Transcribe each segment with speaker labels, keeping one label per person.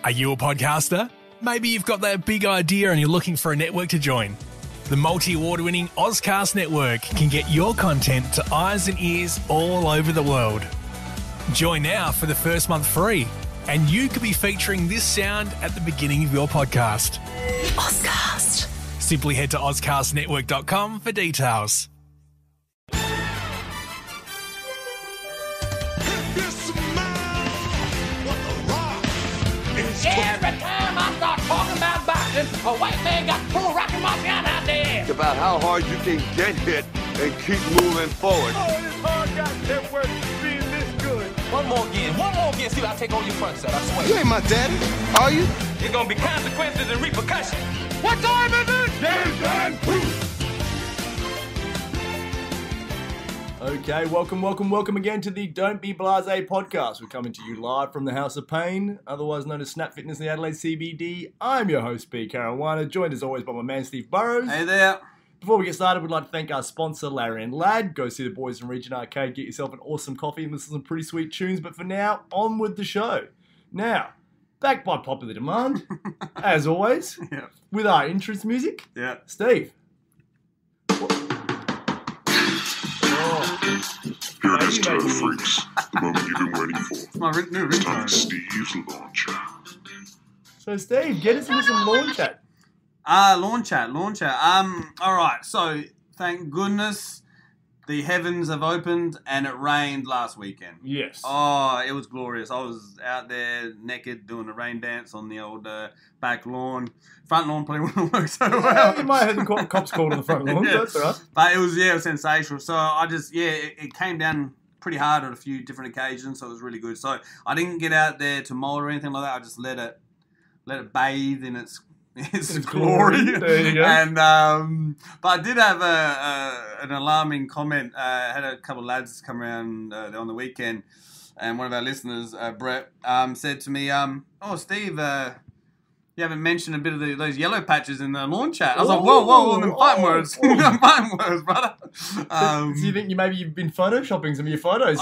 Speaker 1: Are you a podcaster? Maybe you've got that big idea and you're looking for a network to join. The multi-award-winning Ozcast Network can get your content to eyes and ears all over the world. Join now for the first month free, and you could be featuring this sound at the beginning of your podcast. Ozcast. Simply head to ozcastnetwork.com for details.
Speaker 2: Every time I start talking about boxing, a white man got full rockin' my gun out there.
Speaker 3: It's about how hard you can get hit and keep moving forward.
Speaker 4: Oh, this hard goddamn work being this good.
Speaker 2: One more again, see if I take all your front set, I swear.
Speaker 3: You ain't my daddy, are you?
Speaker 2: There's gonna be consequences and repercussions.
Speaker 4: What time is it? Game time proof. Okay, welcome again to the Don't Be Blasé podcast. We're coming to you live from the House of Pain, otherwise known as Snap Fitness in the Adelaide CBD. I'm your host, B. Caruana, joined as always by my man, Steve Burrows.
Speaker 5: Hey there.
Speaker 4: Before we get started, we'd like to thank our sponsor, Larry and Lad. Go see the boys in Region Arcade, get yourself an awesome coffee and listen to some pretty sweet tunes. But for now, on with the show. Now, back by popular demand, as always,
Speaker 5: Yeah.
Speaker 4: with our entrance music.
Speaker 5: Yeah.
Speaker 4: Steve.
Speaker 6: Here it is, Turtle Freaks. The moment you've been waiting for.
Speaker 5: It's my new
Speaker 6: It's time
Speaker 5: ringtone.
Speaker 6: for Steve's Launcher.
Speaker 4: So, Steve, get us into some lawn chat.
Speaker 5: Lawn chat. Alright, so thank goodness the heavens have opened and it rained last weekend.
Speaker 4: Yes.
Speaker 5: Oh, it was glorious. I was out there naked doing a rain dance on the old back lawn. Front lawn probably wouldn't work so well.
Speaker 4: You might have had the cops called on the front lawn,
Speaker 5: Yeah.
Speaker 4: that's all right.
Speaker 5: But it was sensational. So I just, it came down pretty hard on a few different occasions, so it was really good. So I didn't get out there to mold or anything like that. I just let it bathe in its glory.
Speaker 4: There you go.
Speaker 5: And but I did have an alarming comment. I had a couple of lads come around on the weekend, and one of our listeners, Brett, said to me, "Oh, Steve, you haven't mentioned a bit of those yellow patches in the lawn chat." I was like, whoa, I'm fighting words. I'm fighting words, brother.
Speaker 4: So you think you've been photoshopping some of your photos?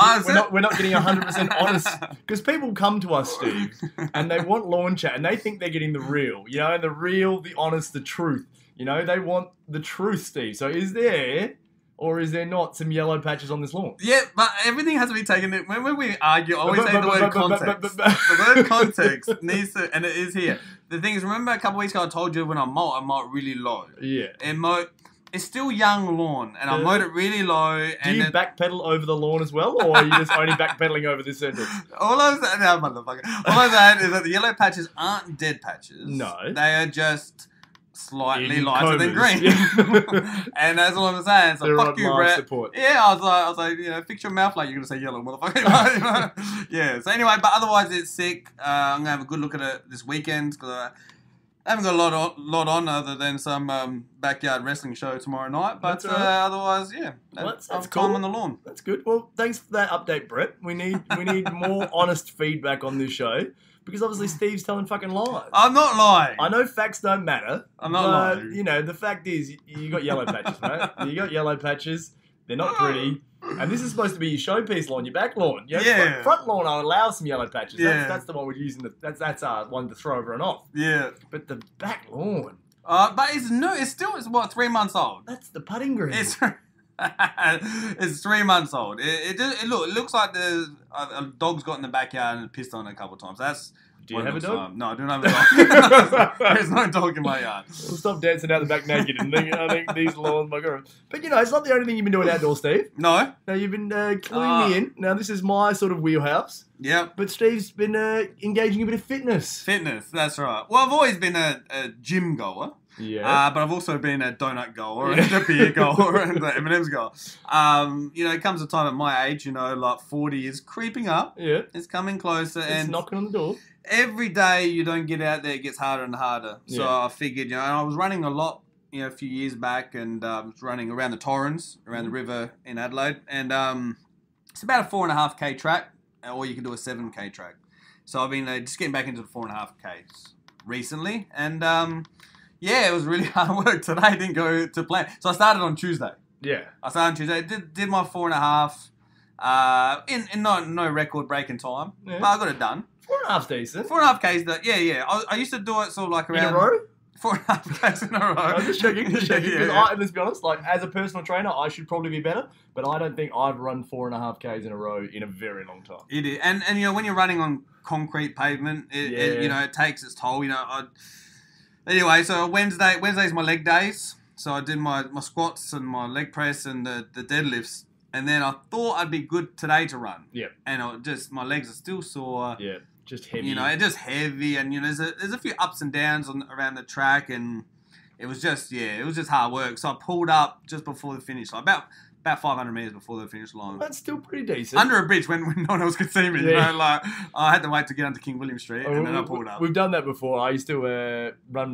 Speaker 4: We're not getting 100% honest. Because people come to us, Steve, and they want lawn chat, and they think they're getting the real. You know, the real, the honest, the truth. You know, they want the truth, Steve. So is there... or is there not some yellow patches on this lawn?
Speaker 5: Yeah, but everything has to be taken. When we argue, I always say the word context. The word context needs to, and it is here. The thing is, remember a couple of weeks ago I told you when I mow really low.
Speaker 4: Yeah.
Speaker 5: And it's still young lawn, and I mowed it really low.
Speaker 4: Do you backpedal over the lawn as well, or are you just only backpedaling over this sentence?
Speaker 5: All I'm saying, no, motherfucker. All I'm saying is that the yellow patches aren't dead patches.
Speaker 4: No.
Speaker 5: They are just slightly
Speaker 4: In
Speaker 5: lighter than
Speaker 4: comas.
Speaker 5: green.
Speaker 4: Yeah.
Speaker 5: And that's all I'm saying. So
Speaker 4: They're
Speaker 5: fuck
Speaker 4: on
Speaker 5: you,
Speaker 4: life
Speaker 5: Brett.
Speaker 4: support.
Speaker 5: Yeah, I was like, fix your mouth like you're gonna say yellow, motherfucker. You know? Yeah. So anyway, but otherwise it's sick. I'm gonna have a good look at it this weekend because I haven't got a lot on other than some backyard wrestling show tomorrow night. But
Speaker 4: That's all right.
Speaker 5: otherwise, yeah,
Speaker 4: That's
Speaker 5: I'm
Speaker 4: cool.
Speaker 5: calm on the lawn.
Speaker 4: That's good. Well, thanks for that update, Brett. We need more honest feedback on this show because obviously Steve's telling fucking lies.
Speaker 5: I'm not lying.
Speaker 4: I know facts don't matter.
Speaker 5: I'm not
Speaker 4: but,
Speaker 5: lying.
Speaker 4: You know, the fact is you got yellow patches, right? You got yellow patches. They're not pretty. And this is supposed to be your showpiece lawn, your back lawn. You know,
Speaker 5: Yeah.
Speaker 4: Front lawn, I'll allow some yellow patches.
Speaker 5: Yeah.
Speaker 4: That's the one we're using. That's our one to throw over and off.
Speaker 5: Yeah.
Speaker 4: But the back lawn,
Speaker 5: But it's what, 3 months old.
Speaker 4: that's the putting green.
Speaker 5: It's it's 3 months old. It looks like a dog's got in the backyard and pissed on it a couple of times. That's
Speaker 4: Do you
Speaker 5: what it
Speaker 4: have a
Speaker 5: looks
Speaker 4: dog?
Speaker 5: like. No, I don't have a dog. There's no dog in my yard.
Speaker 4: We'll stop dancing out the back naked and I think these lawns, my God. But it's not the only thing you've been doing outdoors, Steve.
Speaker 5: No.
Speaker 4: Now, you've been cluing me in. Now, this is my sort of wheelhouse.
Speaker 5: Yep.
Speaker 4: But Steve's been engaging in a bit of fitness.
Speaker 5: Fitness. That's right. Well, I've always been a gym goer.
Speaker 4: Yeah.
Speaker 5: But I've also been a donut goer and a beer goer and an M&M's goer. It comes a time at my age, like 40 is creeping up.
Speaker 4: Yeah.
Speaker 5: It's coming closer.
Speaker 4: It's
Speaker 5: and
Speaker 4: knocking on the door.
Speaker 5: every day you don't get out there, it gets harder and harder. So
Speaker 4: Yeah.
Speaker 5: I figured, and I was running a lot, a few years back, and I was running around the Torrens, around the river in Adelaide, and it's about a 4.5K track, or you can do a 7K track. So I've been just getting back into the 4.5Ks recently, and it was really hard work today. Didn't go to plan. So I started on Tuesday.
Speaker 4: Yeah.
Speaker 5: I started on Tuesday. Did my 4.5. In no record breaking time,
Speaker 4: Yeah.
Speaker 5: but I got it done.
Speaker 4: 4.5's decent.
Speaker 5: 4.5Ks. Yeah. I used to do it sort of like around
Speaker 4: In a row?
Speaker 5: 4.5Ks in a row.
Speaker 4: I'm just checking. Because
Speaker 5: Yeah.
Speaker 4: let's be honest, like as a personal trainer, I should probably be better, but I don't think I've run 4.5Ks in a row in a very long time.
Speaker 5: It is, and when you're running on concrete pavement, it takes its toll. Anyway, so Wednesday's my leg days. So I did my squats and my leg press and the deadlifts. And then I thought I'd be good today to run.
Speaker 4: Yeah.
Speaker 5: And my legs are still sore.
Speaker 4: Yeah, just heavy.
Speaker 5: It's just heavy. And, there's a few ups and downs around the track. And it was just hard work. So I pulled up just before the finish line, about 500 metres before the finish line.
Speaker 4: That's still pretty decent.
Speaker 5: Under a bridge when no one else could see me. I had to wait to get onto King William Street and then I pulled up.
Speaker 4: We've done that before. I used to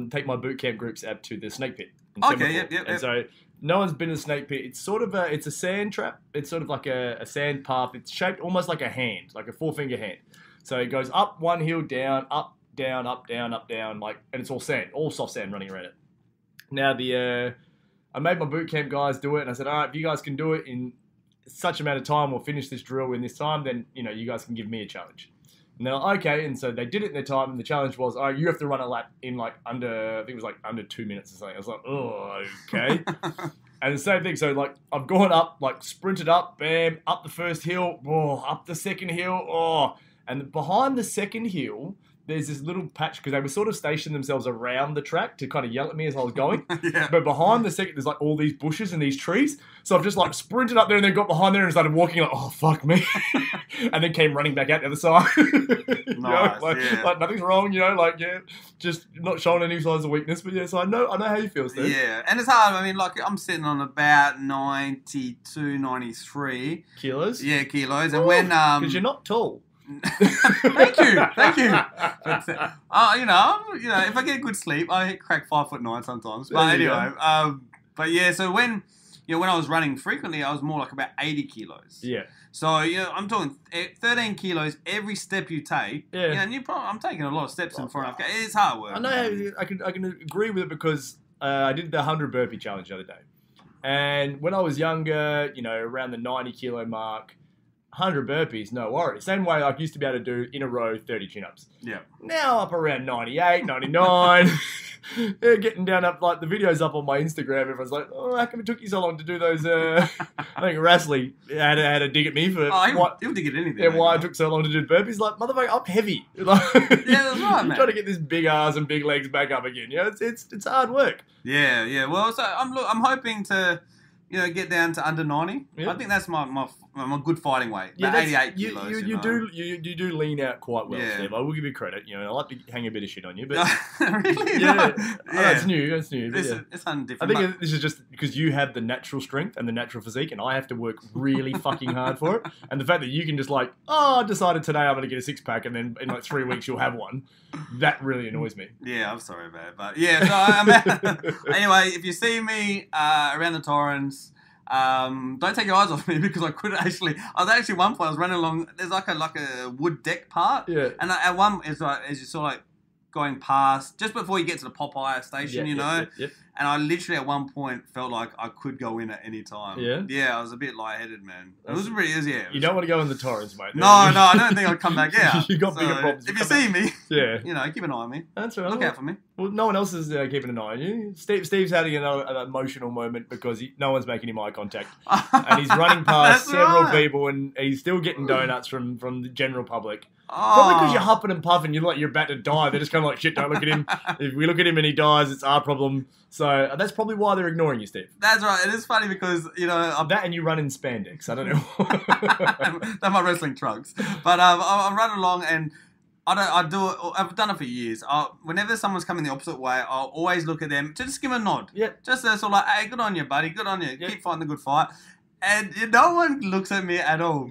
Speaker 4: take my boot camp groups out to the Snake Pit.
Speaker 5: Okay, yep.
Speaker 4: And so no one's been to the Snake Pit. It's sort of it's a sand trap. It's sort of like a sand path. It's shaped almost like a hand, like a 4-finger hand. So it goes up one hill, down, up, down, up, down, up, down, and it's all sand, all soft sand running around it. Now I made my boot camp guys do it, and I said, all right, if you guys can do it in such amount of time, we'll finish this drill in this time, then you guys can give me a challenge. And they're like, okay, and so they did it in their time, and the challenge was, all right, you have to run a lap in under 2 minutes or something. I was like, oh, okay. And the same thing, so I've gone up, sprinted up, bam, up the first hill, up the second hill, and behind the second hill, there's this little patch, because they were sort of stationed themselves around the track to kind of yell at me as I was going.
Speaker 5: Yeah.
Speaker 4: But behind the second, there's all these bushes and these trees. So I've just sprinted up there and then got behind there and started walking oh, fuck me. And then came running back out the other side.
Speaker 5: Nice,
Speaker 4: nothing's wrong, just not showing any signs of weakness. But so I know how you feel, Steve.
Speaker 5: Yeah, and it's hard. I mean, I'm sitting on about 92, 93.
Speaker 4: Kilos?
Speaker 5: Yeah, kilos. And when...
Speaker 4: Because you're not tall.
Speaker 5: Thank you. But, if I get good sleep, I crack 5'9" sometimes. But anyway, so when I was running frequently, I was more like about 80 kilos.
Speaker 4: Yeah.
Speaker 5: So I'm talking 13 kilos every step you take.
Speaker 4: Yeah.
Speaker 5: And I'm taking a lot of steps in 4.5K. It's hard work.
Speaker 4: I know. I can agree with it because I did the 100 burpee challenge the other day, and when I was younger, around the 90 kilo mark. 100 burpees, no worries. Same way I used to be able to do in a row 30 chin-ups.
Speaker 5: Yeah.
Speaker 4: Now up around 98, 99. Getting down up, the video's up on my Instagram. Everyone's like, oh, how come it took you so long to do those? I think Rasley had a dig at me for
Speaker 5: he'll dig at anything.
Speaker 4: Yeah, why it took so long to do burpees. Motherfucker, I'm heavy.
Speaker 5: Yeah, that's right, man.
Speaker 4: Trying to get this big ass and big legs back up again. It's hard work.
Speaker 5: Yeah. Well, so I'm hoping to, get down to under 90. Yep. I think that's my good fighting weight. Yeah, 88 kilos.
Speaker 4: You do lean out quite well, Steve. I will give you credit. I like to hang a bit of shit on you, but
Speaker 5: really,
Speaker 4: yeah, it's new. It's new.
Speaker 5: It's something different.
Speaker 4: I think this is just because you have the natural strength and the natural physique, and I have to work really fucking hard for it. And the fact that you can just I decided today I'm going to get a 6-pack, and then in 3 weeks you'll have one. That really annoys me.
Speaker 5: Yeah, I'm sorry about it, but yeah. So anyway, if you see me around the Torrens. Don't take your eyes off me because I was actually one point I was running along. There's like a wood deck part, and at one it's as you sort of going past just before you get to the Popeye station, Yep. And I literally at one point felt like I could go in at any time. Yeah, I was a bit lightheaded, man. It was pretty easy.
Speaker 4: You don't want to go in the Torrens, mate.
Speaker 5: No, I don't think I'd come back out.
Speaker 4: You got bigger problems.
Speaker 5: If you see me, keep an eye on me.
Speaker 4: That's right.
Speaker 5: Look out for me.
Speaker 4: Well, no one else is keeping an eye on you. Steve's having an emotional moment because no one's making him eye contact, and he's running past several people, and he's still getting donuts from the general public. Probably because you're huffing and puffing, you're about to die. They're just kind of shit, don't look at him. If we look at him and he dies, it's our problem. So that's probably why they're ignoring you, Steve.
Speaker 5: That's right. It is funny because,
Speaker 4: that and you run in spandex. I don't know.
Speaker 5: They're my wrestling trunks. But I'm running along and I've done it for years. Whenever someone's coming the opposite way, I'll always look at them, just give them a nod.
Speaker 4: Yeah.
Speaker 5: Just sort of hey, good on you, buddy. Good on you. Yep. Keep fighting the good fight. And no one looks at me at all.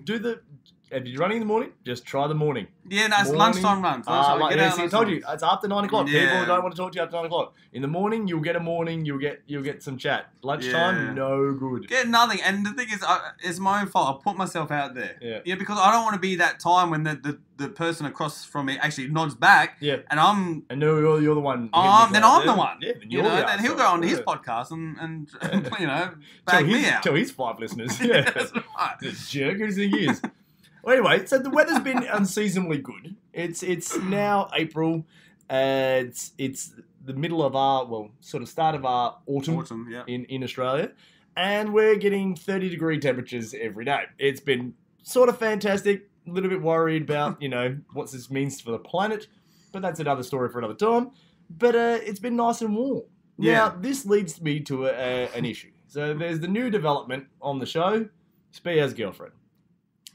Speaker 4: If you're running in the morning, just try the morning.
Speaker 5: Yeah, no, it's lunchtime runs.
Speaker 4: I told you, it's after 9 o'clock.
Speaker 5: Yeah.
Speaker 4: People don't want to talk to you after 9 o'clock. In the morning, you'll get some chat. Lunchtime, no good.
Speaker 5: Get nothing. And the thing is, it's my own fault. I put myself out there.
Speaker 4: Yeah.
Speaker 5: Because I don't want to be that time when the person across from me actually nods back.
Speaker 4: Yeah.
Speaker 5: And
Speaker 4: no, you're the one.
Speaker 5: Then I'm the one.
Speaker 4: Yeah,
Speaker 5: then he'll go on to his podcast and bag me out.
Speaker 4: Tell his 5 listeners. Yeah.
Speaker 5: That's right.
Speaker 4: The jerk who does he think he is. Well, anyway, so the weather's been unseasonably good. It's now April. It's the middle of our, sort of start of our autumn
Speaker 5: yeah.
Speaker 4: in Australia. And we're getting 30-degree temperatures every day. It's been sort of fantastic. A little bit worried about, what this means for the planet. But that's another story for another time. But it's been nice and warm.
Speaker 5: Yeah.
Speaker 4: Now, this leads me to an issue. So there's the new development on the show. Spee has a girlfriend.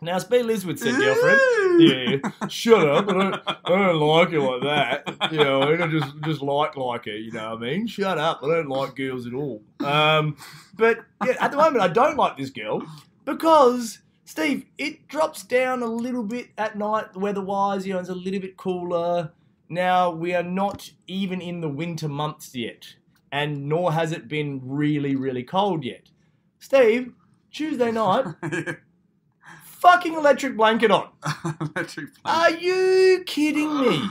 Speaker 4: Now, Spee lives with said girlfriend. Yeah, shut up. I don't like her like that. I just like her, you know what I mean? Shut up. I don't like girls at all. But yeah, at the moment, I don't like this girl because, Steve, it drops down a little bit at night weather-wise. It's a little bit cooler. Now, we are not even in the winter months yet, and nor has it been really, really cold yet. Steve, Tuesday night... fucking electric blanket on.
Speaker 5: Electric blanket.
Speaker 4: Are you kidding me?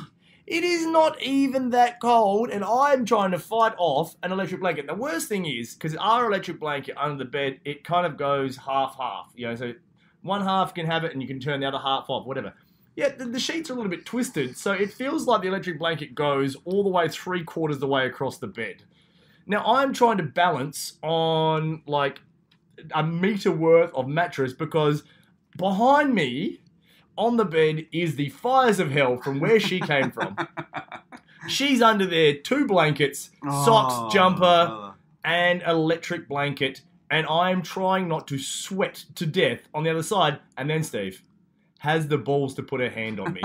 Speaker 4: It is not even that cold, and I'm trying to fight off an electric blanket. The worst thing is, because our electric blanket under the bed, it kind of goes half-half. So one half can have it, and you can turn the other half off, whatever. Yeah, the sheets are a little bit twisted, so it feels like the electric blanket goes all the way 3/4 the way across the bed. Now, I'm trying to balance on, like, a metre worth of mattress because... behind me, on the bed, is the fires of hell from where she came from. She's under there, 2 blankets, socks, jumper, and electric blanket. And I'm trying not to sweat to death on the other side. And then Steve has the balls to put her hand on me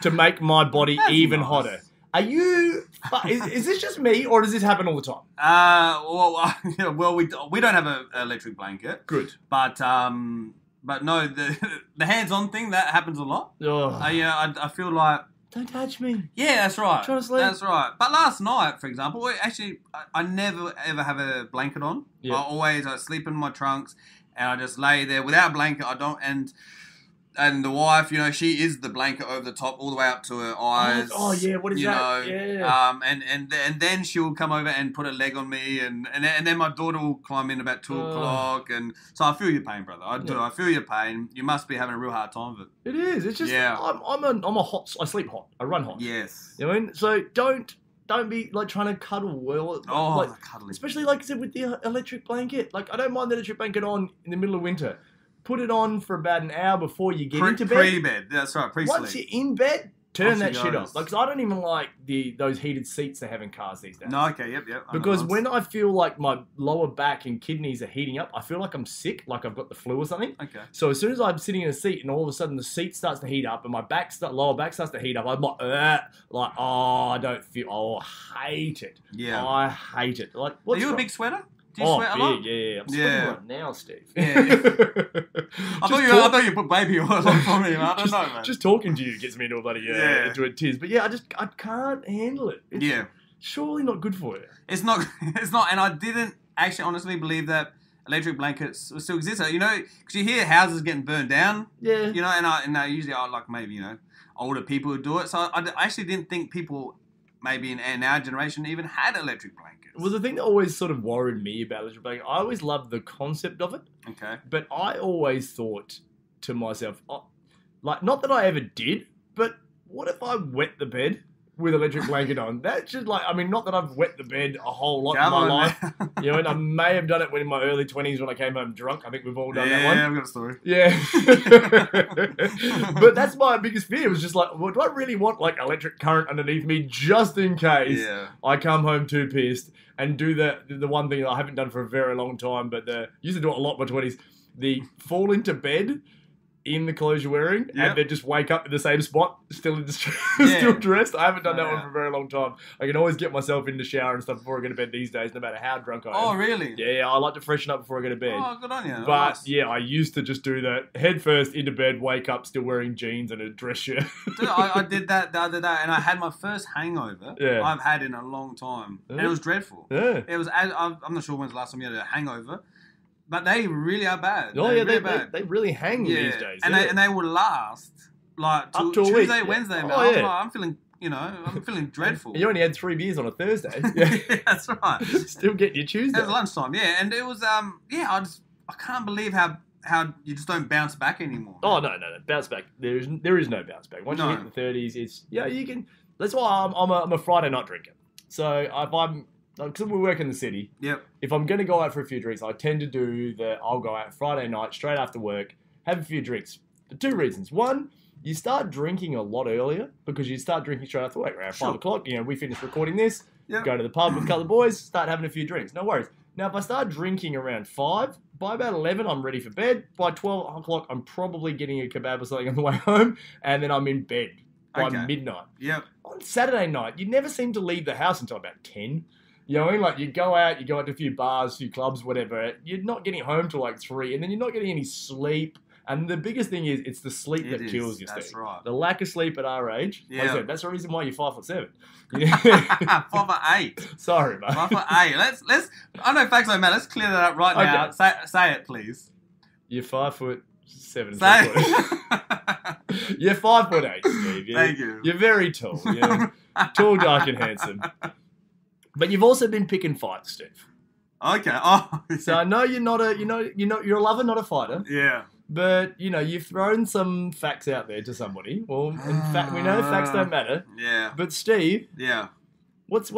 Speaker 4: to make my body even hotter. Are you... Is this just me, or does this happen all the time?
Speaker 5: Well, we don't have an electric blanket.
Speaker 4: Good.
Speaker 5: But no, the hands-on thing, that happens a lot.
Speaker 4: Oh.
Speaker 5: I feel like...
Speaker 4: Don't touch me.
Speaker 5: Yeah, that's right.
Speaker 4: Trying to sleep.
Speaker 5: That's right. But last night, for example, I never ever have a blanket on.
Speaker 4: Yeah.
Speaker 5: I sleep in my trunks, and I just lay there without a blanket. And the wife, she is the blanket over the top, all the way up to her eyes.
Speaker 4: Oh yeah, what is that? Yeah.
Speaker 5: And then she'll come over and put a leg on me, and then my daughter will climb in about 2 o'clock, and so I feel your pain, brother. I do. I feel your pain. You must be having a real hard time with it.
Speaker 4: It is. It's just I'm a hot. I sleep hot. I run hot.
Speaker 5: Yes.
Speaker 4: You know what I mean? So don't be like trying to cuddle.
Speaker 5: The cuddling.
Speaker 4: Especially like I said with the electric blanket. Like I don't mind the electric blanket on in the middle of winter. Put it on for about an hour before you get into bed.
Speaker 5: Pre-bed, that's right, pre-sleep.
Speaker 4: Once you're in bed, turn that shit off. Like, 'cause I don't even like those heated seats they have in cars these days.
Speaker 5: No, okay, yep.
Speaker 4: Because when I feel like my lower back and kidneys are heating up, I feel like I'm sick, like I've got the flu or something.
Speaker 5: Okay.
Speaker 4: So as soon as I'm sitting in a seat and all of a sudden the seat starts to heat up and my lower back starts to heat up, I'm I don't feel. Oh, I hate it.
Speaker 5: Yeah.
Speaker 4: I hate it. Like,
Speaker 5: are you a big sweater? Do you sweat a lot?
Speaker 4: Yeah. I'm sweating right now, Steve.
Speaker 5: Yeah. I thought you put baby oil on for me. I don't know, man.
Speaker 4: Just talking to you gets me into a bloody into a tiz. But yeah, I can't handle it. It's surely not good for you.
Speaker 5: It's not, and I didn't actually honestly believe that electric blankets still exist. Because you hear houses getting burned down.
Speaker 4: Yeah.
Speaker 5: And I usually like maybe, older people who do it. So I actually didn't think people maybe in our generation even had electric blankets.
Speaker 4: Well, the thing that always sort of worried me about electric blanket, I always loved the concept of it.
Speaker 5: Okay.
Speaker 4: But I always thought to myself, not that I ever did, but what if I wet the bed with electric blanket on? That's just not that I've wet the bed a whole lot in my life. And I may have done it in my early 20s when I came home drunk. I think we've all done that one.
Speaker 5: Yeah, I've got a story.
Speaker 4: Yeah. But that's my biggest fear. It was just like, well, do I really want electric current underneath me just in case I come home too pissed and do the one thing that I haven't done for a very long time, but used to do it a lot in my 20s, the fall into bed in the clothes you're wearing and then just wake up in the same spot, still dressed. I haven't done that one for a very long time. I can always get myself in the shower and stuff before I go to bed these days, no matter how drunk I am.
Speaker 5: Oh, really?
Speaker 4: Yeah, I like to freshen up before I go to bed.
Speaker 5: Oh, good on you.
Speaker 4: But I used to just do that. Head first into bed, wake up still wearing jeans and a dress shirt.
Speaker 5: Dude, I did that the other day, and I had my first hangover I've had in a long time. And it was dreadful. Yeah. It was. I'm not sure when's the last time you had a hangover. But they really are bad.
Speaker 4: Oh, they really hang these days.
Speaker 5: And they will last like
Speaker 4: up to
Speaker 5: Tuesday,
Speaker 4: a week.
Speaker 5: Wednesday. I'm feeling, I'm feeling dreadful.
Speaker 4: You only had 3 beers on a Thursday.
Speaker 5: Yeah, that's right.
Speaker 4: Still getting your Tuesday.
Speaker 5: It was lunchtime, and it was, I can't believe how how you just don't bounce back anymore.
Speaker 4: Oh no, bounce back. There is no bounce back. Once you hit the 30s, it's you can. That's why I'm a Friday night drinker. So if I'm because we work in the city.
Speaker 5: Yep.
Speaker 4: If I'm going to go out for a few drinks, I tend to do I'll go out Friday night straight after work, have a few drinks. For 2 reasons. One, you start drinking a lot earlier because you start drinking straight after work around 5 o'clock. We finish recording this, go to the pub with a couple of boys, start having a few drinks. No worries. Now, if I start drinking around 5, by about 11, I'm ready for bed. By 12 o'clock, I'm probably getting a kebab or something on the way home, and then I'm in bed by midnight.
Speaker 5: Yep.
Speaker 4: On Saturday night, you never seem to leave the house until about 10. You know what I mean? Like, you go out to a few bars, few clubs, whatever. You're not getting home till like 3, and then you're not getting any sleep. And the biggest thing is, it's the sleep that kills you, Steve.
Speaker 5: That's right.
Speaker 4: The lack of sleep at our age.
Speaker 5: Yeah.
Speaker 4: Like I said, that's the reason why you're 5'7".
Speaker 5: 5'8".
Speaker 4: Sorry, mate.
Speaker 5: 5'8". Let's. I know facts don't matter. Let's clear that up right now. Say it, please.
Speaker 4: You're 5'7".
Speaker 5: Say
Speaker 4: You're 5'8", Steve.
Speaker 5: Thank you.
Speaker 4: You're very tall. You're tall, dark, and handsome. But you've also been picking fights, Steve.
Speaker 5: Okay. Oh.
Speaker 4: So I know you're a lover, not a fighter.
Speaker 5: Yeah.
Speaker 4: But you've thrown some facts out there to somebody. Well, in fact, we know facts don't matter.
Speaker 5: Yeah.
Speaker 4: But Steve.
Speaker 5: Yeah.
Speaker 4: What's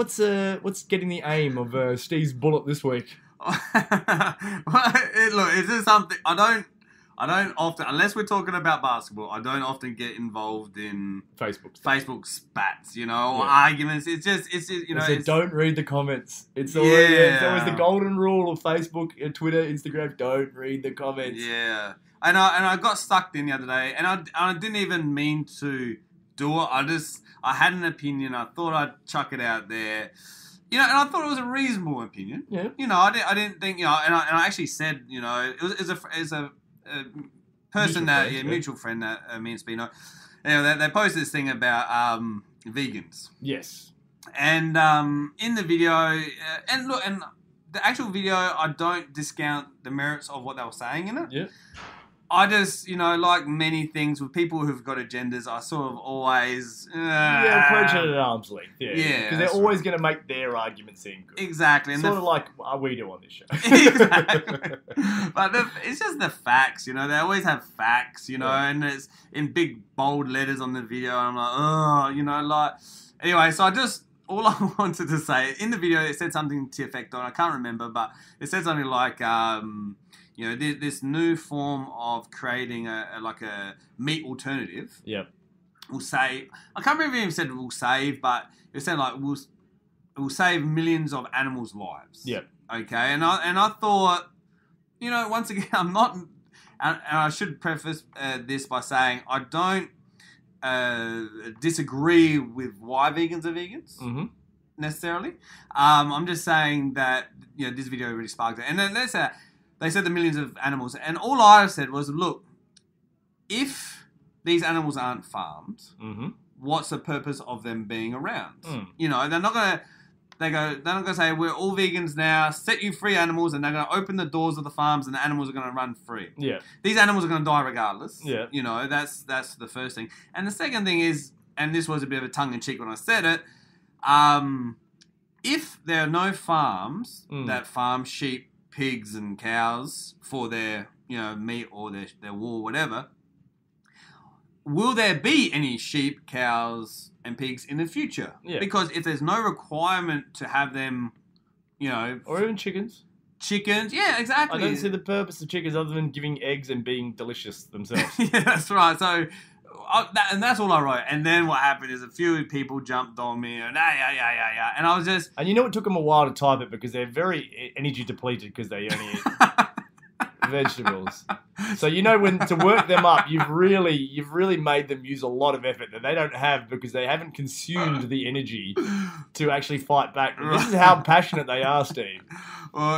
Speaker 4: getting the aim of Steve's bullet this week?
Speaker 5: Look, is this something I don't often, unless we're talking about basketball, I don't often get involved in Facebook spats, or arguments. It's just
Speaker 4: don't read the comments. It's always the golden rule of Facebook, Twitter, Instagram. Don't read the comments.
Speaker 5: Yeah, and I got sucked in the other day, and I didn't even mean to do it. I had an opinion. I thought I'd chuck it out there. And I thought it was a reasonable opinion. Yeah. I didn't think, and I actually said, it was a person mutual friend that me and Spino, they posted this thing about vegans.
Speaker 4: Yes. And
Speaker 5: in the video, and the actual video, I don't discount the merits of what they were saying in it.
Speaker 4: Yeah.
Speaker 5: I just, like many things with people who've got agendas, I sort of always...
Speaker 4: approach it at arm's length. Yeah. Because they're always going to make their argument seem good.
Speaker 5: Exactly.
Speaker 4: Sort of like we do on this show.
Speaker 5: Exactly. But it's just the facts, They always have facts, and it's in big, bold letters on the video. And I'm like, Anyway, so all I wanted to say, in the video, it said something to the effect on, I can't remember, but it said something like... this new form of creating a meat alternative.
Speaker 4: Yep.
Speaker 5: Will save. I can't remember if it said it will save, but it said like it will save millions of animals' lives.
Speaker 4: Yep.
Speaker 5: Okay, and I thought, once again, I'm not, and I should preface this by saying I don't disagree with why vegans are vegans.
Speaker 4: Mm-hmm.
Speaker 5: Necessarily. I'm just saying that this video really sparked it, and then they said the millions of animals, and all I said was, look, if these animals aren't farmed, what's the purpose of them being around? They're not gonna say we're all vegans now, set you free animals, and they're gonna open the doors of the farms and the animals are gonna run free.
Speaker 4: Yeah.
Speaker 5: These animals are gonna die regardless.
Speaker 4: Yeah.
Speaker 5: That's the first thing. And the second thing is, and this was a bit of a tongue in cheek when I said it, if there are no farms that farm sheep, pigs and cows for their meat or their wool, whatever, will there be any sheep, cows and pigs in the future?
Speaker 4: Yeah.
Speaker 5: Because if there's no requirement to have them,
Speaker 4: or even chickens,
Speaker 5: yeah, exactly.
Speaker 4: I don't see the purpose of chickens other than giving eggs and being delicious themselves.
Speaker 5: Yeah, that's right. So and that's all I wrote. And then what happened is a few people jumped on me and yeah. And I was just...
Speaker 4: And it took them a while to type it because they're very energy depleted because they only eat vegetables. So when to work them up, you've really made them use a lot of effort that they don't have because they haven't consumed the energy to actually fight back. And this is how passionate they are, Steve,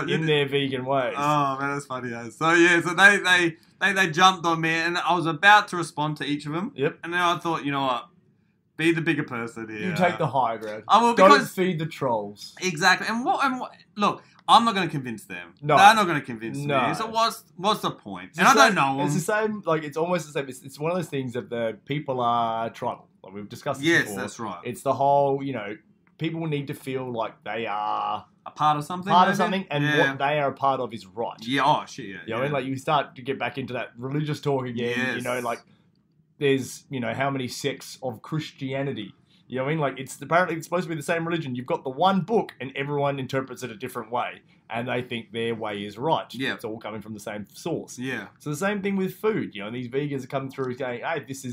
Speaker 4: in their vegan ways.
Speaker 5: Oh man, that's funny. So they jumped on me, and I was about to respond to each of them.
Speaker 4: Yep.
Speaker 5: And then I thought, you know what? Be the bigger person here.
Speaker 4: You take the high ground.
Speaker 5: I will,
Speaker 4: don't feed the trolls.
Speaker 5: Exactly. And what? Look, I'm not going to convince them.
Speaker 4: No.
Speaker 5: They're not going to convince me. So what's the point? And I don't know them.
Speaker 4: It's the same. Like it's almost the same. It's one of those things that the people are tribal. Like we've discussed this before.
Speaker 5: Yes, that's right.
Speaker 4: It's the whole. people need to feel like they are
Speaker 5: a part of something.
Speaker 4: And what they are a part of is right.
Speaker 5: Yeah, oh shit, yeah.
Speaker 4: You know what I mean? Like you start to get back into that religious talk again.
Speaker 5: Yes.
Speaker 4: You know, like there's, you know, how many sects of Christianity. You know what I mean? Like it's supposed to be the same religion. You've got the one book and everyone interprets it a different way. And they think their way is right.
Speaker 5: Yeah.
Speaker 4: It's all coming from the same source.
Speaker 5: Yeah.
Speaker 4: So the same thing with food. You know, these vegans are coming through saying, hey, this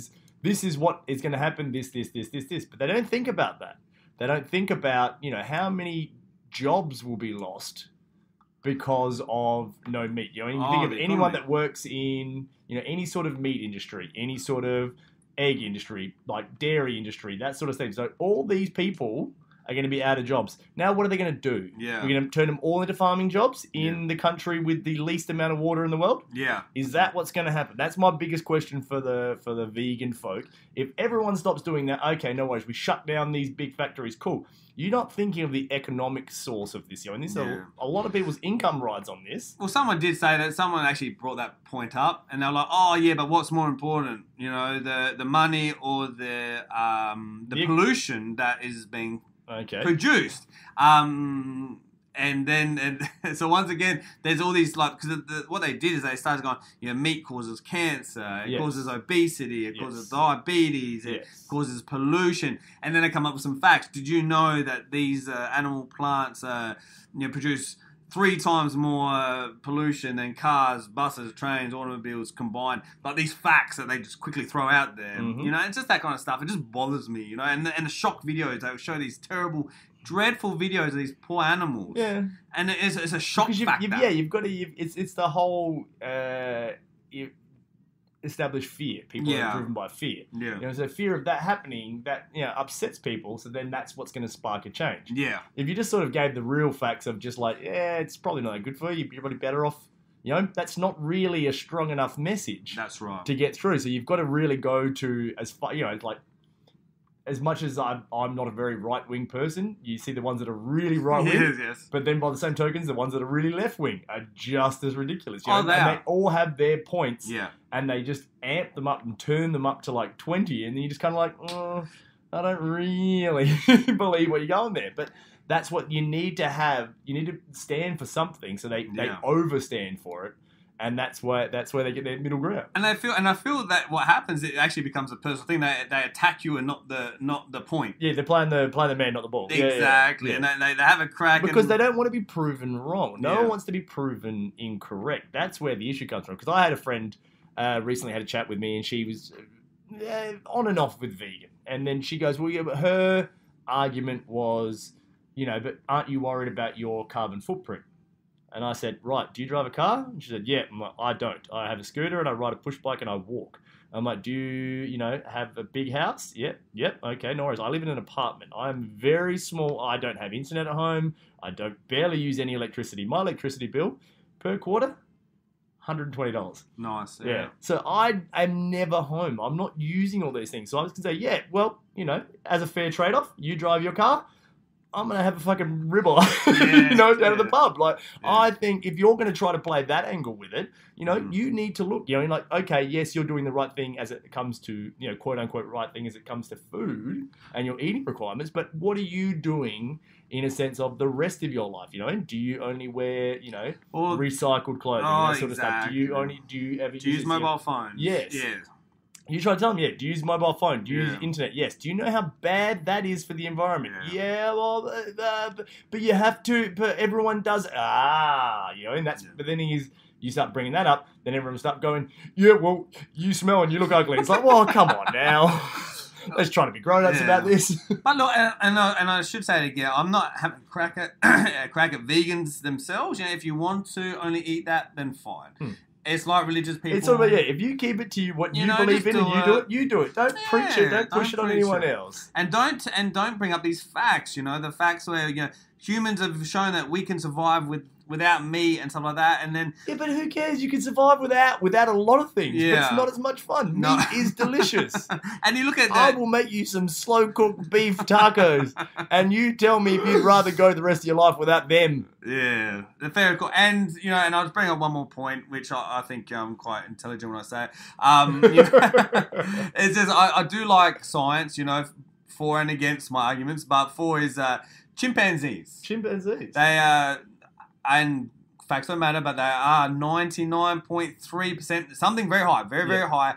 Speaker 4: is what is going to happen, this. But they don't think about that. They don't think about, you know, how many jobs will be lost because of no meat. You know, and you think of anyone that works in, you know, any sort of meat industry, any sort of egg industry, like dairy industry, that sort of thing. So all these people are going to be out of jobs. Now, what are they going to do?
Speaker 5: Yeah.
Speaker 4: We're going to turn them all into farming jobs in the country with the least amount of water in the world?
Speaker 5: Yeah.
Speaker 4: Is that what's going to happen? That's my biggest question for the vegan folk. If everyone stops doing that, okay, no worries. We shut down these big factories. Cool. You're not thinking of the economic source of this. You know, and this a lot of people's income rides on this.
Speaker 5: Well, someone did say that. Someone actually brought that point up, and they're like, "Oh, yeah, but what's more important? You know, the money or the pollution that is being produced?" And then, so once again, there's all these, like, because what they did is they started going, you know, meat causes cancer, it causes obesity, it causes diabetes, it causes pollution. And then they come up with some facts. Did you know that these animal plants, produce 3 times more pollution than cars, buses, trains, automobiles combined? Like these facts that they just quickly throw out there.
Speaker 4: Mm-hmm.
Speaker 5: You know, it's just that kind of stuff. It just bothers me, you know. And the shock videos, they would show these terrible, dreadful videos of these poor animals.
Speaker 4: Yeah.
Speaker 5: And it's a shock factor.
Speaker 4: You've got to... It's the whole... establish fear. People are driven by fear.
Speaker 5: Yeah.
Speaker 4: You know, so fear of that happening, that, you know, upsets people, so then that's what's going to spark a change.
Speaker 5: Yeah.
Speaker 4: If you just sort of gave the real facts of just like, it's probably not that good for you, you're probably better off, you know, that's not really a strong enough message.
Speaker 5: That's right.
Speaker 4: To get through. So you've got to really go to, as far, you know, like, as much as I'm not a very right-wing person, you see the ones that are really right-wing.
Speaker 5: Yes.
Speaker 4: But then by the same tokens, the ones that are really left-wing are just as ridiculous. You know?
Speaker 5: They
Speaker 4: all have their points.
Speaker 5: Yeah.
Speaker 4: And they just amp them up and turn them up to like 20. And then you're just kind of like, I don't really believe what you're going there. But that's what you need to have. You need to stand for something. So they overstand for it. And that's where they get their middle ground. And I feel
Speaker 5: that what happens, it actually becomes a personal thing. They attack you and not the point.
Speaker 4: Yeah, they're playing the man, not the ball.
Speaker 5: Exactly.
Speaker 4: Yeah.
Speaker 5: And they have a crack
Speaker 4: because they don't want to be proven wrong. No one wants to be proven incorrect. That's where the issue comes from. Because I had a friend recently had a chat with me, and she was on and off with vegan, and then she goes, "Well, yeah, but her argument was, you know, but aren't you worried about your carbon footprint?" And I said, right, do you drive a car? And she said, yeah. I'm like, I don't. I have a scooter and I ride a push bike and I walk. I'm like, do you, have a big house? Yep. Okay, no worries. I live in an apartment. I'm very small. I don't have internet at home. I don't barely use any electricity. My electricity bill per quarter, $120.
Speaker 5: Nice.
Speaker 4: Yeah. So I am never home. I'm not using all these things. So I was going to say, well, as a fair trade-off, you drive your car, I'm going to have a fucking ribeye, out of the pub. Like, I think if you're going to try to play that angle with it, you need to look, like, okay, yes, you're doing the right thing as it comes to, quote unquote, right thing as it comes to food and your eating requirements, but what are you doing in a sense of the rest of your life? Do you only wear, recycled clothing, that sort of stuff? Do you ever
Speaker 5: use mobile phones?
Speaker 4: Yes. You try to tell them, do you use mobile phone? Do you use internet? Yes. Do you know how bad that is for the environment? Yeah, well, but you have to, but everyone does. And that's, but then you start bringing that up, then everyone will start going, well, you smell and you look ugly. It's like, well, come on now. Let's try to be grown-ups about this.
Speaker 5: But look, and I should say it again, I'm not having a crack at vegans themselves. If you want to only eat that, then fine. It's like religious people.
Speaker 4: It's all about, if you keep it to what you believe in and you do it. Don't preach it. Don't push it on anyone else.
Speaker 5: And don't bring up these facts, the facts where, humans have shown that we can survive without meat and stuff like that, and then...
Speaker 4: Yeah, but who cares? You can survive without a lot of things, but it's not as much fun. Meat is delicious.
Speaker 5: And you look at
Speaker 4: I will make you some slow-cooked beef tacos, and you tell me if you'd rather go the rest of your life without them.
Speaker 5: Yeah, the fair call. And, and I'll just bring up one more point, which I think I'm quite intelligent when I say it. It's just, I do like science, for and against my arguments, but for is chimpanzees.
Speaker 4: Chimpanzees.
Speaker 5: They and facts don't matter, but they are 99.3%, something very high, very high,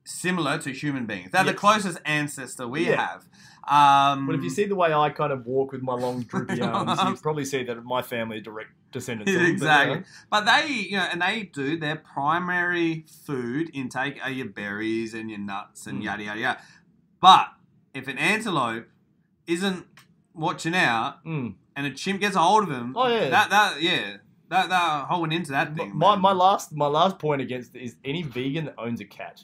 Speaker 5: similar to human beings. They're the closest ancestor we have.
Speaker 4: But if you see the way I kind of walk with my long droopy arms, you probably see that my family are direct descendants.
Speaker 5: Exactly. But they, and they do, their primary food intake are your berries and your nuts and yada, yada, yada. But if an antelope isn't watching out and a chimp gets a hold of him, that holding into that thing.
Speaker 4: My last point against it is any vegan that owns a cat.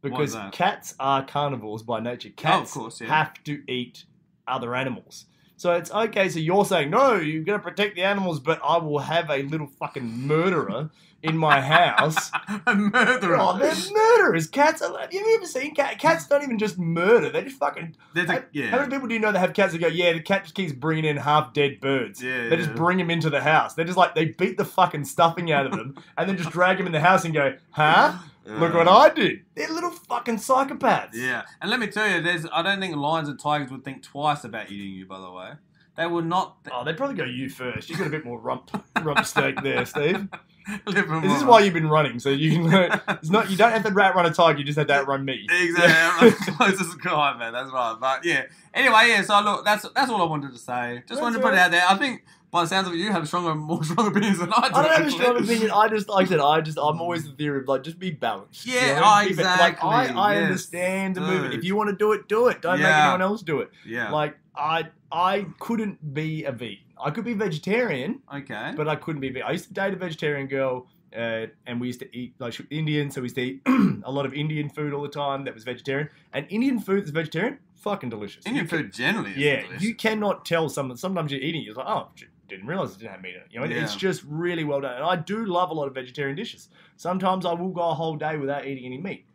Speaker 4: Because cats are carnivores by nature. Cats have to eat other animals. So it's okay, so you're saying, no, you're going to protect the animals, but I will have a little fucking murderer in my house.
Speaker 5: A murderer?
Speaker 4: Oh, they're murderers. Cats are... Have you ever seen cats? Cats don't even just murder. They just fucking... How many people do you know that have cats that go, the cat just keeps bringing in half-dead birds. They just bring them into the house. They're just like, they beat the fucking stuffing out of them and then just drag them in the house and go, huh? Look what I did. They're little fucking psychopaths.
Speaker 5: Yeah. And let me tell you, I don't think lions and tigers would think twice about eating you, by the way. They would not...
Speaker 4: they'd probably go you first. You got a bit more rump steak there, Steve. This
Speaker 5: is
Speaker 4: why you've been running, so you can learn. It's not, you don't have to outrun a tiger, you just have to outrun me.
Speaker 5: Exactly. I'm the closest guy, man. That's right. But yeah. Anyway, so look, that's all I wanted to say. Just wanted to put it out there. I think by the sounds of it, you have more strong opinions than I do.
Speaker 4: I don't have a strong opinion. I'm always the theory of like just be balanced.
Speaker 5: Yeah, exactly.
Speaker 4: I understand the movement. If you want to do it, do it. Don't make anyone else do it.
Speaker 5: Yeah.
Speaker 4: Like I couldn't be a vegan. I could be vegetarian.
Speaker 5: Okay.
Speaker 4: But I couldn't be vegan. I used to date a vegetarian girl, and we used to eat like Indian, so we used to eat a lot of Indian food all the time that was vegetarian. And Indian food that's vegetarian, fucking delicious.
Speaker 5: Indian food generally is delicious.
Speaker 4: You cannot tell sometimes you're eating, you're like, oh, didn't realise it didn't have meat in it. You know, it's just really well done. And I do love a lot of vegetarian dishes. Sometimes I will go a whole day without eating any meat.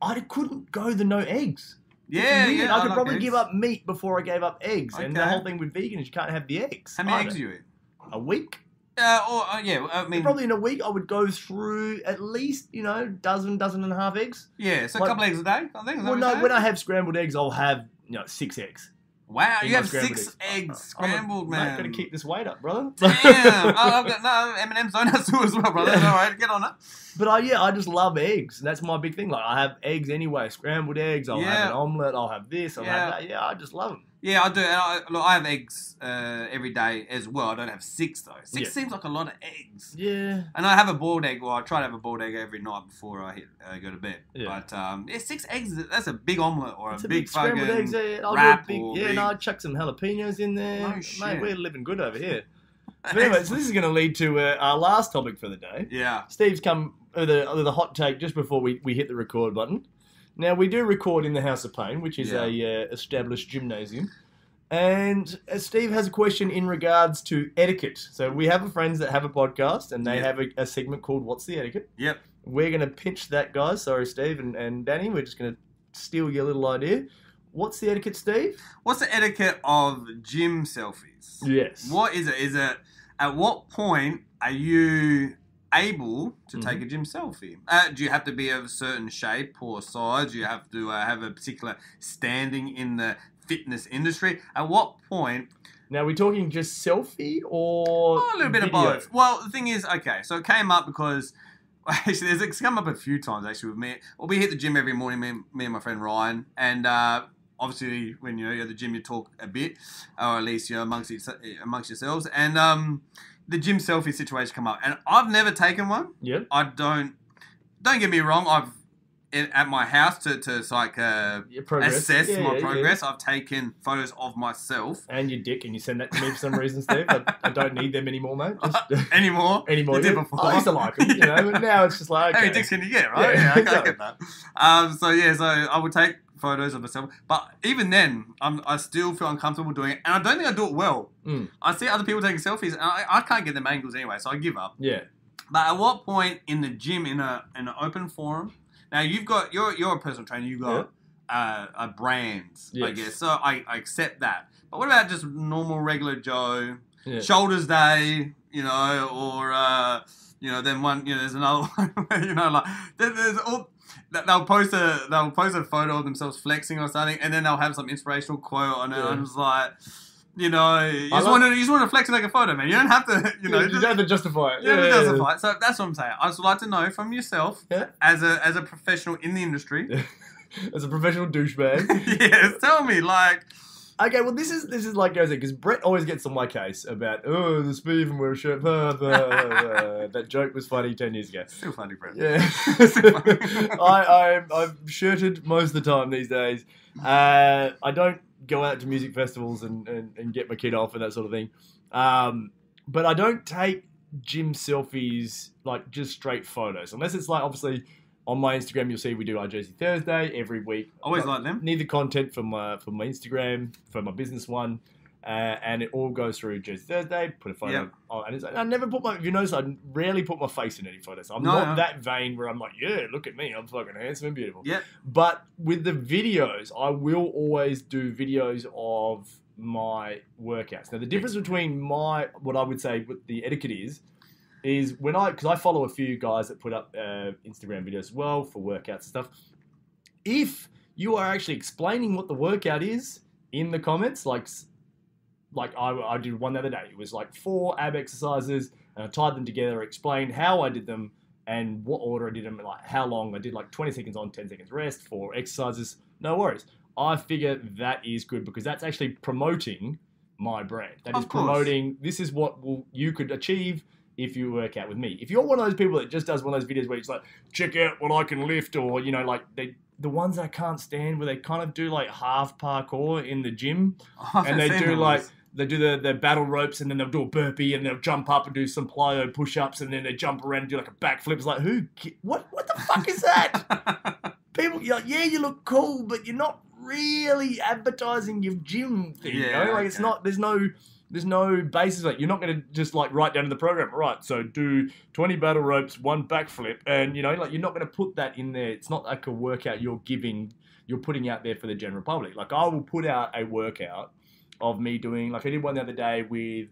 Speaker 4: I couldn't go the no eggs. I could probably give up meat before I gave up eggs. Okay. And the whole thing with vegan is you can't have the eggs.
Speaker 5: How many eggs do you eat?
Speaker 4: A week?
Speaker 5: I mean...
Speaker 4: Probably in a week I would go through at least, dozen and a half eggs.
Speaker 5: Yeah, so a couple eggs a day, I think.
Speaker 4: When I have scrambled eggs, I'll have, 6 eggs.
Speaker 5: Wow, you have 6 eggs scrambled, man.
Speaker 4: I'm going to keep this weight up, brother.
Speaker 5: Damn. I've got M&M's donuts too as well, brother. Yeah. All right, get on it.
Speaker 4: But I just love eggs. That's my big thing. Like, I have eggs anyway, scrambled eggs. I'll have an omelette. I'll have this. I'll have that. Yeah, I just love them.
Speaker 5: Yeah, I do. And I have eggs every day as well. I don't have 6, though. 6 seems like a lot of eggs.
Speaker 4: Yeah.
Speaker 5: And I have a boiled egg. Well, I try to have a boiled egg every night before I go to bed.
Speaker 4: Yeah.
Speaker 5: But 6 eggs, that's a big omelette or
Speaker 4: it's
Speaker 5: a big
Speaker 4: scrambled
Speaker 5: fucking
Speaker 4: eggs.
Speaker 5: wrap.
Speaker 4: I'll chuck some jalapenos in there.
Speaker 5: No shit.
Speaker 4: Mate, we're living good over here. But anyway, so this is going to lead to our last topic for the day.
Speaker 5: Yeah.
Speaker 4: Steve's come with a hot take just before we hit the record button. Now, we do record in the House of Pain, which is a established gymnasium. And Steve has a question in regards to etiquette. So we have friends that have a podcast, and they have a segment called What's the Etiquette?
Speaker 5: Yep.
Speaker 4: We're going to pitch that, guys. Sorry, Steve and Danny. We're just going to steal your little idea. What's the etiquette, Steve?
Speaker 5: What's the etiquette of gym selfies?
Speaker 4: Yes.
Speaker 5: What is it? Is it at what point are you able to take a gym selfie? Do you have to be of a certain shape or size? Do you have to have a particular standing in the fitness industry? At what point?
Speaker 4: Now, are we talking just selfie or
Speaker 5: a little bit
Speaker 4: video?
Speaker 5: of both. Well, the thing is, okay, so it came up because actually it's come up a few times actually with me. Well, we hit the gym every morning, me and my friend Ryan, and obviously when you're at the gym you talk a bit, or at least amongst yourselves, and the gym selfie situation come up, and I've never taken one.
Speaker 4: Yep.
Speaker 5: I don't get me wrong, I've at my house to assess my progress. Yeah. I've taken photos of myself.
Speaker 4: And your dick, and you send that to me for some reason, Steve. I don't need them anymore, mate.
Speaker 5: Anymore?
Speaker 4: You did before. I used to like them, but now it's just like, okay.
Speaker 5: How many dicks can you get, right? Yeah, I get that. So I would take photos of myself. But even then, I still feel uncomfortable doing it. And I don't think I do it well. I see other people taking selfies, and I can't get them angles anyway, so I give up.
Speaker 4: Yeah.
Speaker 5: But at what point in the gym, in an open forum, now you're a personal trainer, you've got a brand, I guess. So I accept that. But what about just normal regular Joe, shoulders day, or then one, there's another one, like there's all. they'll post a photo of themselves flexing or something, and then they'll have some inspirational quote on it. Yeah. I'm just like, you just want to flex and take a photo, man. You don't have to, you don't
Speaker 4: have to justify it.
Speaker 5: You don't have to justify it. So that's what I'm saying. I just like to know from yourself, as a professional in the industry,
Speaker 4: as a professional douchebag.
Speaker 5: Yes, tell me, like.
Speaker 4: Okay, well, this is like goes in because Brett always gets on my case about the speed and wear a shirt. That joke was funny 10 years ago.
Speaker 5: Still funny, Brett.
Speaker 4: Yeah, I'm shirted most of the time these days. I don't go out to music festivals and get my kid off and that sort of thing. But I don't take gym selfies like just straight photos unless it's like obviously. On my Instagram, you'll see we do our Jersey Thursday every week.
Speaker 5: Always like them.
Speaker 4: Need the content from my Instagram, for my business one, and it all goes through Jersey Thursday. Put a photo on, and I never put my. If you notice, I rarely put my face in any photos. I'm not that vain where I'm like, yeah, look at me, I'm fucking handsome and beautiful.
Speaker 5: Yeah.
Speaker 4: But with the videos, I will always do videos of my workouts. Now, the difference between what I would say what the etiquette is because I follow a few guys that put up Instagram videos as well for workouts and stuff. If you are actually explaining what the workout is in the comments, like I did one the other day. It was like 4 ab exercises, and I tied them together, explained how I did them and what order I did them, like how long. I did like 20 seconds on, 10 seconds rest, 4 exercises. No worries. I figure that is good because that's actually promoting my brand. That is promoting, this is what you could achieve if you work out with me. If you're one of those people that just does one of those videos where it's like, check out what I can lift, or, like the ones I can't stand where they kind of do like half parkour in the gym, and they do like, they do the battle ropes, and then they'll do a burpee, and they'll jump up and do some plyo push-ups, and then they jump around and do like a backflip. It's like, what the fuck is that? People, you're like, yeah, you look cool, but you're not really advertising your gym thing. It's not, there's no basis. Like, you're not going to just like write down in the program, right, so do 20 battle ropes, 1 backflip, and you're not going to put that in there. It's not like a workout you're putting out there for the general public. Like, I will put out a workout of me doing, like I did one the other day with,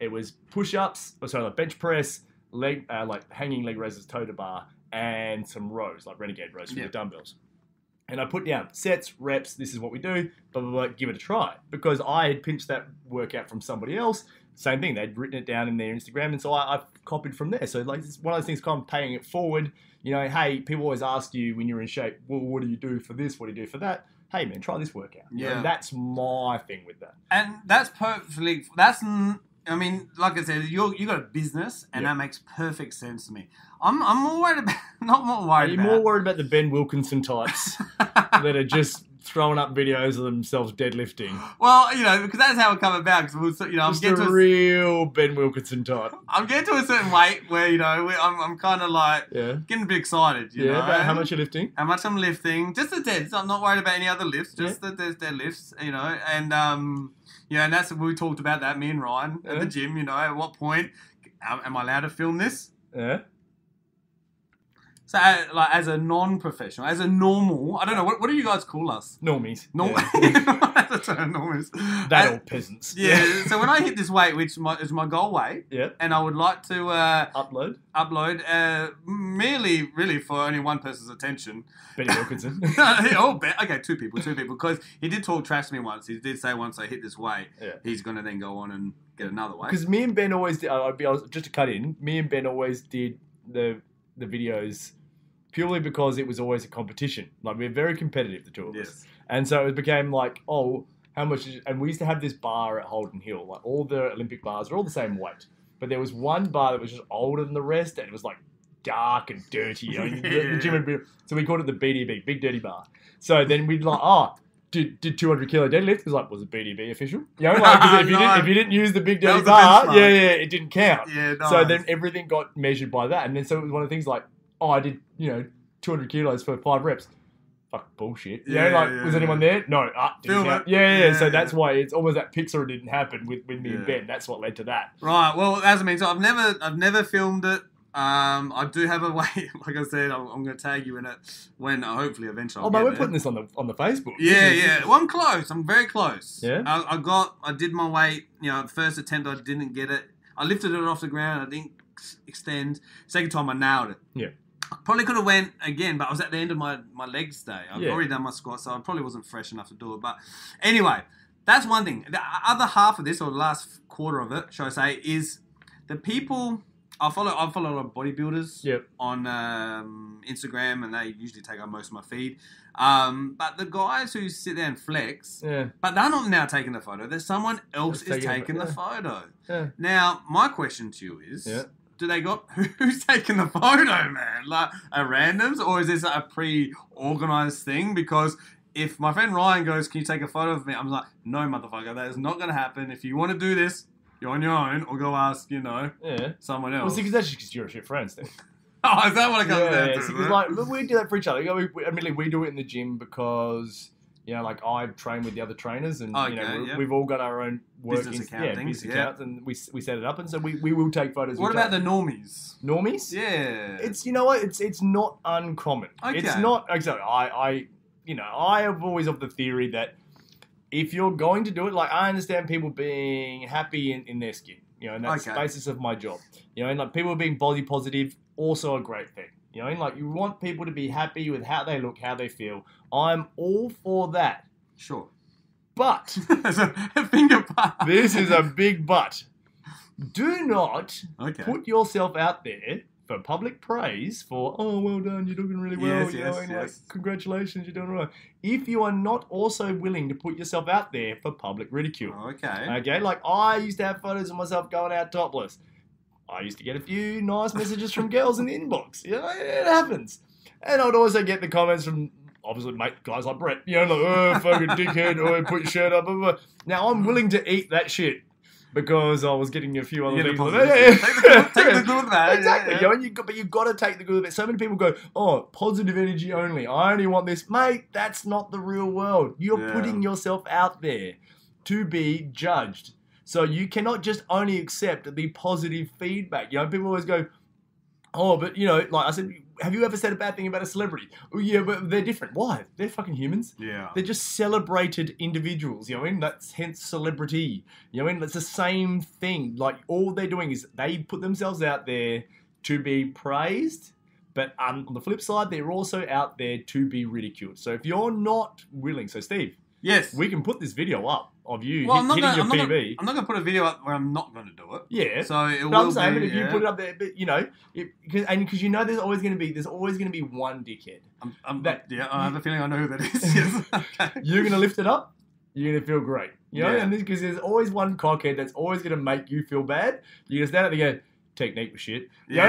Speaker 4: it was push-ups, like bench press, leg, like hanging leg raises, toe to bar, and some rows, like renegade rows with the dumbbells. And I put down sets, reps, this is what we do, blah, blah, blah, give it a try. Because I had pinched that workout from somebody else. Same thing, they'd written it down in their Instagram, and so I copied from there. So like, it's one of those things, kind of paying it forward. Hey, people always ask you when you're in shape, well, what do you do for this? What do you do for that? Hey man, try this workout.
Speaker 5: Yeah.
Speaker 4: And that's my thing with that.
Speaker 5: And like I said, you got a business, and that makes perfect sense to me. I'm more worried about, not more worried about.
Speaker 4: Are you more worried about the Ben Wilkinson types that are just throwing up videos of themselves deadlifting?
Speaker 5: Well, because that's how it come about. Because I'm
Speaker 4: getting to a real Ben Wilkinson type.
Speaker 5: I'm getting to a certain weight where I'm kind of like getting a bit excited. You know
Speaker 4: about how much you're lifting.
Speaker 5: How much I'm lifting, just the deads. I'm not worried about any other lifts, just the deadlifts. And and that's what we talked about that, me and Ryan at the gym. At what point am I allowed to film this?
Speaker 4: Yeah.
Speaker 5: So, as a non-professional, as a normal, I don't know, what do you guys call us?
Speaker 4: Normies.
Speaker 5: That's a term, normies.
Speaker 4: That old peasants.
Speaker 5: Yeah, so when I hit this weight, which is my goal weight, and I would like to upload, merely, really, for only one person's attention.
Speaker 4: Benny Wilkinson.
Speaker 5: Okay, two people, because he did talk trash to me once. He did say once I hit this weight, he's going to then go on and get another weight.
Speaker 4: Because me and Ben always did, just to cut in, me and Ben always did the videos purely because it was always a competition. Like, we're very competitive, the two of us. And so it became like, how much and we used to have this bar at Holden Hill. Like, all the Olympic bars are all the same weight. But there was one bar that was just older than the rest, and it was like dark and dirty. The gym would be, so we called it the BDB, Big Dirty Bar. So then we'd like, did 200 kilo deadlift? It was like, was it BDB official? If you didn't use the Big Dirty Bar, it didn't count.
Speaker 5: Yeah, nice.
Speaker 4: So then everything got measured by that. And then so it was one of the things like, I did, 200 kilos for 5 reps. Fuck bullshit. Was anyone there? No. Didn't count. Yeah. So that's why it's almost that Pixar didn't happen with me and Ben. That's what led to that.
Speaker 5: Right. Well, as I mean, so I've never filmed it. I do have a way, like I said, I'm going to tag you in it when hopefully eventually.
Speaker 4: We're putting this on the Facebook.
Speaker 5: Yeah. Well, I'm close. I'm very close.
Speaker 4: Yeah.
Speaker 5: I did my weight. First attempt I didn't get it. I lifted it off the ground. I didn't extend. Second time I nailed it.
Speaker 4: Yeah.
Speaker 5: Probably could have went again, but I was at the end of my legs day. I've
Speaker 4: Yeah.
Speaker 5: already done my squat, so I probably wasn't fresh enough to do it. But anyway, that's one thing. The other half of this, or the last quarter of it, shall I say, is the people. I follow a lot of bodybuilders on Instagram, and they usually take up most of my feed. But the guys who sit there and flex, but they're not now taking the photo. There's someone else is taking the photo.
Speaker 4: Yeah.
Speaker 5: Now, my question to you is, do they got who's taking the photo, man? Like a randoms, or is this a pre-organized thing? Because if my friend Ryan goes, "Can you take a photo of me?" I'm like, "No, motherfucker, that is not going to happen. If you want to do this, you're on your own, or go ask, someone else."
Speaker 4: Well, see, because that's just because you're a shit friend, Steve.
Speaker 5: Oh, is that what it comes down to?
Speaker 4: Because like we do that for each other. Admittedly, we do it in the gym because like I train with the other trainers, and we've all got our own
Speaker 5: business accounts,
Speaker 4: and we set it up, and so we will take photos.
Speaker 5: What about the normies?
Speaker 4: Normies?
Speaker 5: Yeah,
Speaker 4: it's it's not uncommon.
Speaker 5: Okay.
Speaker 4: It's not exactly. I have always of the theory that if you're going to do it, like I understand people being happy in their skin, and that's the basis of my job. And like people being body positive, also a great thing. And like you want people to be happy with how they look, how they feel. I'm all for that.
Speaker 5: Sure.
Speaker 4: But
Speaker 5: there's a finger but.
Speaker 4: This is a big but. Do not put yourself out there for public praise for, oh, well done, you're doing really well. Like, congratulations, you're doing well. If you are not also willing to put yourself out there for public ridicule. Okay, like I used to have photos of myself going out topless. I used to get a few nice messages from girls in the inbox. It happens. And I'd also get the comments from, obviously, guys like Brett. Like, oh, fucking dickhead, oh, put your shirt up. Blah, blah. Now, I'm willing to eat that shit because I was getting a few other things. Take the good with that. Exactly. But you've got to take the good with it. So many people go, oh, positive energy only. I only want this. Mate, that's not the real world. You're putting yourself out there to be judged. So you cannot just only accept the positive feedback. People always go, oh, but, like I said, have you ever said a bad thing about a celebrity? Oh, yeah, but they're different. Why? They're fucking humans.
Speaker 5: Yeah.
Speaker 4: They're just celebrated individuals. That's hence celebrity. That's the same thing. Like, all they're doing is they put themselves out there to be praised, but on the flip side, they're also out there to be ridiculed. So if you're not willing, so Steve.
Speaker 5: Yes.
Speaker 4: We can put this video up of you
Speaker 5: hitting
Speaker 4: your PB.
Speaker 5: I'm not going to put a video up where I'm not going to do it.
Speaker 4: Yeah.
Speaker 5: So it will
Speaker 4: I'm saying, but if you put it up there, but because there's always going to be one dickhead.
Speaker 5: I have a feeling I know who that is. Yes. Okay.
Speaker 4: You're going to lift it up. You're going to feel great. And because there's always one cockhead that's always going to make you feel bad. You're going to stand up there and go, technique was shit. You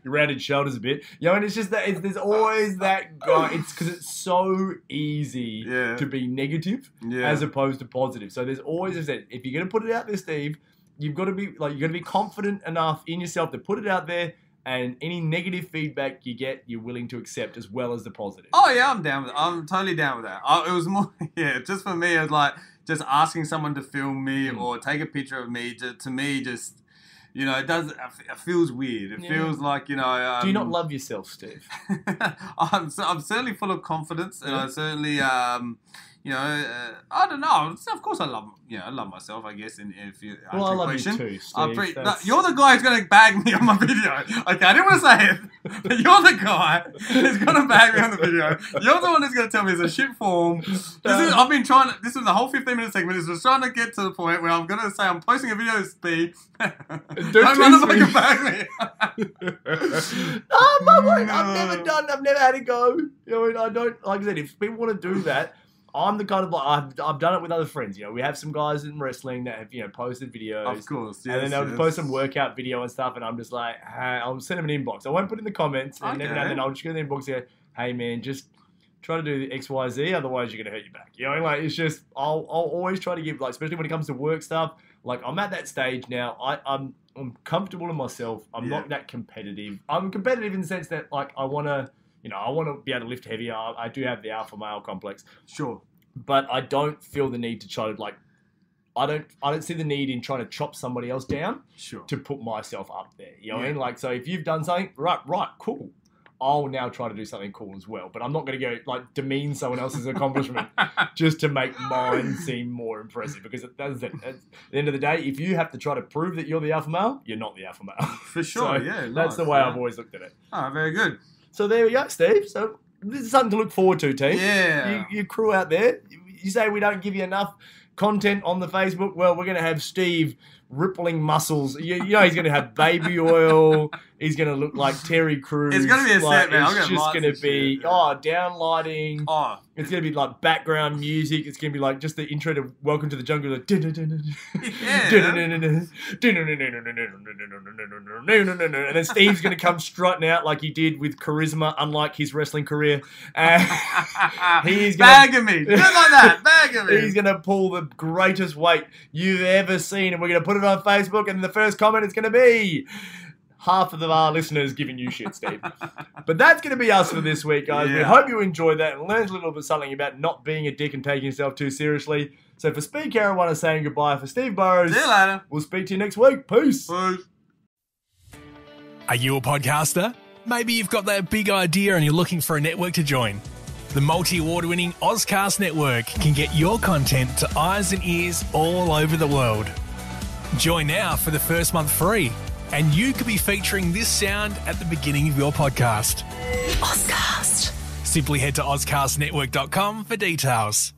Speaker 4: rounded shoulders a bit. And it's just that there's always that guy. It's because it's so easy to be negative as opposed to positive. So there's always if you're going to put it out there, Steve, you've got to be confident enough in yourself to put it out there. And any negative feedback you get, you're willing to accept as well as the positive.
Speaker 5: Oh yeah, I'm down with it. I'm totally down with that. It was more, just for me, it was like just asking someone to film me or take a picture of me. To me, just. It feels weird. It feels like, Do you
Speaker 4: not love yourself, Steve?
Speaker 5: I'm certainly full of confidence, and I certainly, I don't know. Of course, I love myself. I guess. If you
Speaker 4: I love you too, Steve.
Speaker 5: You're the guy who's going to bag me on my video. Okay, I didn't want to say it, but you're the guy who's going to bag me on the video. You're the one who's going to tell me it's a shit form. I've been trying. This is the whole 15-minute segment. Is just trying to get to the point where I'm going to say I'm posting a video with speed. Don't motherfucking bag me.
Speaker 4: I've never had it go. I don't. Like I said, if people want to do that. I'm the kind of I've done it with other friends. We have some guys in wrestling that have posted videos.
Speaker 5: Of course, yes,
Speaker 4: and then they'll post some workout video and stuff, and I'm just like, hey, I'll send them an inbox. I won't put it in the comments, and then I'll just go in the inbox and go, hey man, just try to do the XYZ, otherwise you're gonna hurt your back. Like it's just I'll always try to give especially when it comes to work stuff. Like I'm at that stage now. I'm comfortable in myself. I'm not that competitive. I'm competitive in the sense that I want to. I want to be able to lift heavier. I do have the alpha male complex.
Speaker 5: Sure.
Speaker 4: But I don't feel the need to try to I don't see the need in trying to chop somebody else down to put myself up there. You know what I mean? So if you've done something, right, cool. I'll now try to do something cool as well. But I'm not going to go like demean someone else's accomplishment just to make mine seem more impressive. Because at the end of the day, if you have to try to prove that you're the alpha male, you're not the alpha male.
Speaker 5: For sure,
Speaker 4: So
Speaker 5: yeah.
Speaker 4: that's the way I've always looked at it.
Speaker 5: Oh, very good.
Speaker 4: So there we go, Steve. So this is something to look forward to, team.
Speaker 5: Yeah.
Speaker 4: You crew out there, you say we don't give you enough content on the Facebook. Well, we're going to have Steve rippling muscles. You know he's going to have baby oil. He's going to look like Terry Crews.
Speaker 5: It's going to be a set, man.
Speaker 4: It's just going to be, down lighting.
Speaker 5: Oh.
Speaker 4: It's going to be like background music. It's going to be like just the intro to Welcome to the Jungle. Like, and then Steve's going to come strutting out like he did with charisma, unlike his wrestling career. He's gonna,
Speaker 5: bag of me. Just like that. Bag of me.
Speaker 4: He's going to pull the greatest weight you've ever seen, and we're going to put it on Facebook, and the first comment is going to be half of our listeners giving you shit, Steve. But that's going to be us for this week, guys. We hope you enjoyed that and learned a little bit something about not being a dick and taking yourself too seriously. So for Speed Caruana saying goodbye, for Steve Burrows,
Speaker 5: see you later.
Speaker 4: We'll speak to you next week. Peace.
Speaker 5: Peace.
Speaker 1: Are you a podcaster? Maybe you've got that big idea and you're looking for a network to join. The multi-award-winning Ozcast Network can get your content to eyes and ears all over the world. Join now for the first month free, and you could be featuring this sound at the beginning of your podcast.
Speaker 7: Ozcast.
Speaker 1: Simply head to ozcastnetwork.com for details.